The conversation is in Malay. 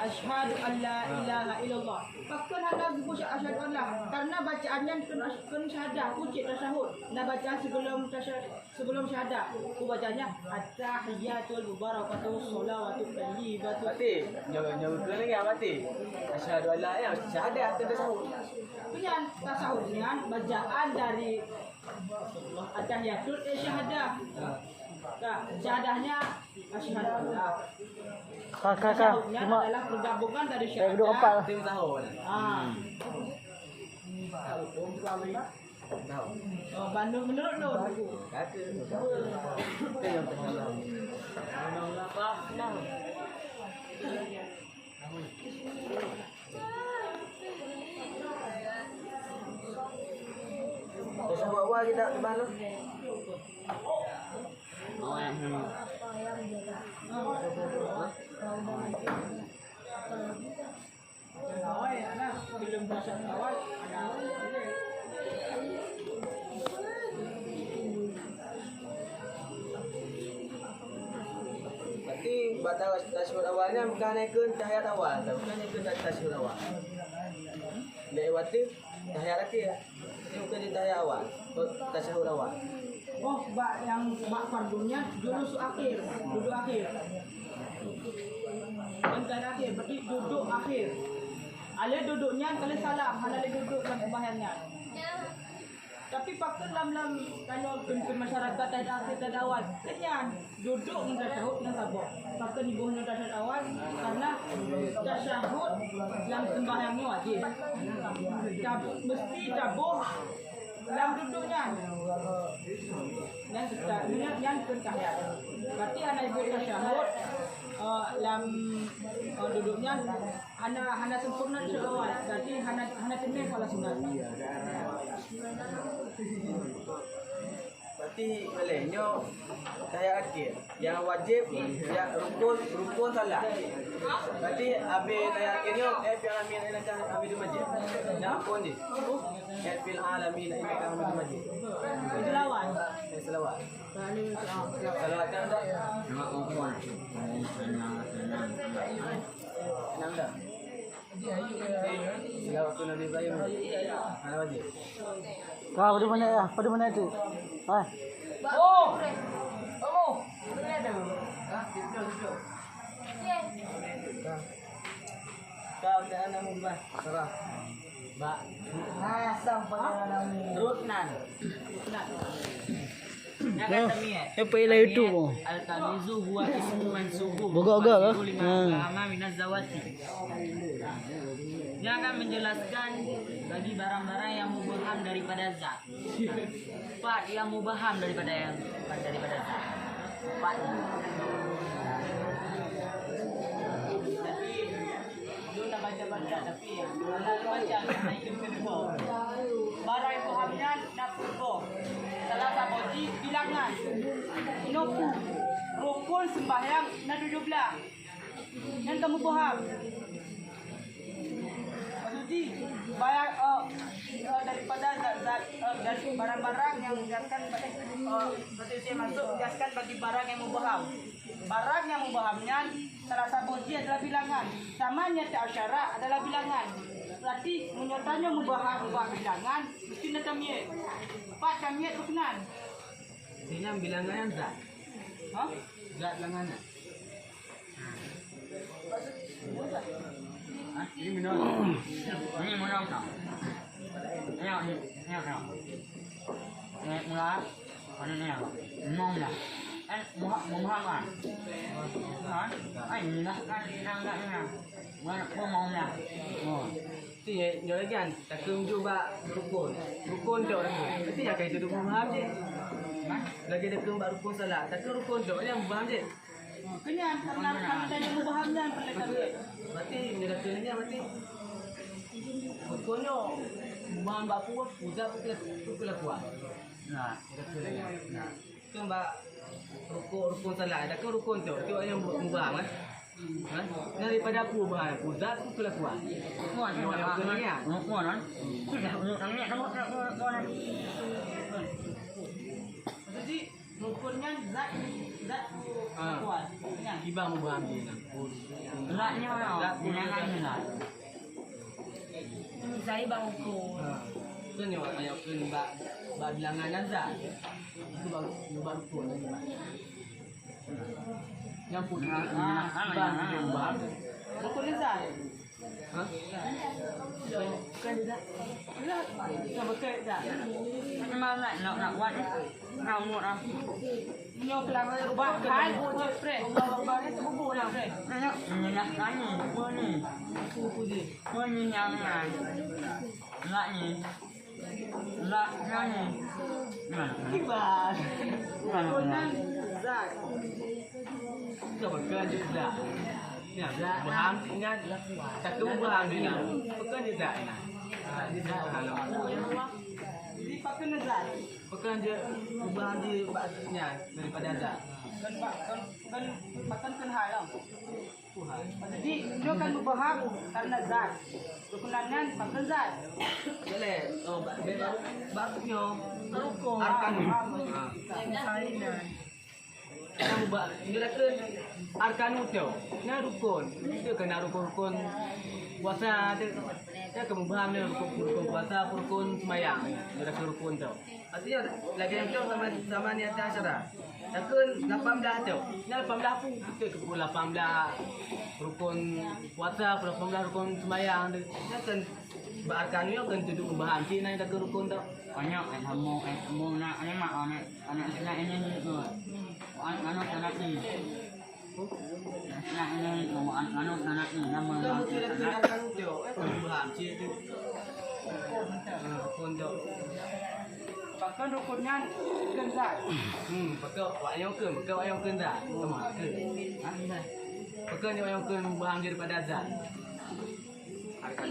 asyhadu an la ilaha illallah. Pakun hendak buku asyhadu an la. Karena bacaannya kun syahadah, ucap tasyahud. Nah bacaan sebelum syahadah. Ku bacanya at-tahiyatul mubarakatuh sholawatu thayyibatu. Berarti nyawa lagi apa ti? Asyhadu an la ilaha syahadah atau tasyahud. Punya tasawufnya bacaan dari at-tahiyatul syahadah. Nah, syahadahnya asyhadu an la. Tasawufnya adalah pergabungan dari syahadah Tim tahun. Oh, Bandung menurut lu. Kata. Itu yang terkenal. Terus awal kita ke mana? Belum bahasa awal Berarti batal tasyahud awalnya bukan ikut tahiyat awal, bukan ikut tasyahud awal. Lewati tahiyat akhir. Ini bukan di tahiyat awal, tasyahud awal. oh yang fardunya jurus akhir, duduk akhir. Bukan akhir, berarti duduk akhir. Ale duduknya kali salam, halal duduk dan sembahyangnya. Tapi pakun lam kalau untuk masyarakat tahiyat akhir dan awal, kenyan duduk tasyahud dan sabuk. Pakun ibu tasyahud awal karena tasyahud yang sembahyangnya wajib. Mesti tabuh dalam duduknya. Yang tahiyat. Berarti anak ibu tasyahud dalam duduknya hana sempurna di awal. Berarti hana tenar kalau sunat. Berarti malainya tahiyat akhir. Yang wajib ya rukun salat. Berarti habis tahiyat akhirnya fil alamin innaka hamidum majid. Nah pun ni. Fil alamin innaka hamidum majid. Selawat. Selawat. Selawat kan tak? Enam dah. Selawat tu Nabi Ibrahim. Mana wajib? Kau pada mana itu? Ah. Oh. Kamu. Mana ada? Duduk. Kau dah nama berubah. Sarah. Ba. Rutnan. Apa ilah itu? Al-tamizu huwa ismu mansubu. Bogor-bogor lah. Lama minaz zawati. Dia akan menjelaskan bagi barang-barang yang mubaham daripada zat. Empat yang mubaham daripada zat. Empat. Lu dah baca tapi kalau baca naik ke depan. Barang yang pahamnya nak pukul. Salah satu bilangan. Nopu. Rukun sembahyang nak 17. Yang kamu faham? Maksudnya bayar daripada zat dari barang-barang yang menjelaskan seperti saya masuk menjelaskan bagi barang yang mubaham. Barang yang mubahamnya salah satu adalah bilangan. Samanya ta'asyara adalah bilangan. Berarti menyertanya mubaham bilangan mesti nak tamyiz. Empat tamyiz rukunan. Ini bilangan yang zat. Ha? Zat bilangan. Ini minum. Ini minum tak? Ini tak? Ini mula. Ini apa? Minum lah. Mubaham kan? Ini lah. Mana pun mau lah. Ti yo lagi kan tak juga rukun tu lagi. Berarti yang itu rukun faham je. Lagi ada kembang rukun salat. Tak rukun tu yang faham je. Kenyan karena tanya mubahamnya perlekan. Berarti dia katanya berarti rukunnya faham bapu puja pula kuat. Nah, katanya. Nah, tu mbak rukun salat. Tak rukun tu yang faham kan? Daripada aku bahan puza tu pula kuat. Muat ni orang ni. Muat kan? Jadi rukunnya zat Zat. Ah. Kuat. Yang. Ibang mubaham dia nak. Zatnya mana? Jangan lah. Saya bang ukur. Kan ni orang yang kena bak bilangan nazar. Itu baru pun. Yang pun bang dia mubaham. Rukun Zat. Ha? Bukan Zat. Zat. Bukan betul Zat. Memang nak buat ni. Nak umur lah. Nyo kelang rubah kan je friend. Rubah ni terbubuh lah friend. Nak tanya. Mana? Kuku dia. Mana yang nak? Nak ni. Nak ni. Mana? Kibar. Rukunan Zat. Itu bukan dia dah. Ya, mubaham ingat tak mubaham dia nak. Bukan dia dah. Dia dah halau. Jadi pakai Zat. Bukan dia mubaham dia baknya daripada azab. Kan makan kan hal lah. Jadi dia kan berfaham karena Zat. Rukunannya pakai Zat. Boleh. Oh, baknya Rukun. arkan. Salina. Yang buat dia kata arkan tu. Nah rukun. Dia kena rukun-rukun puasa dia kemubaham dia rukun puasa rukun sembahyang. Dia kata rukun tu. Artinya lagi yang tu sama ni ada acara. Takun 18 tu. Ni 18 pun kita ke 18 rukun puasa, 18 rukun sembahyang dia kan berarkan dia kan duduk membaham Cina dah ke rukun tu. Banyak kan kamu nak mak anak ini anak ni. Nak ini anak ni nama Kamu tidak tinggalkan tu. Kan membaham Cina tu. Rukun tu. Pakai rukunnya kan Zat. Pakai wak yang ke dah. Sama ke? Pakai ni wak yang ke membaham daripada azab. Arkan.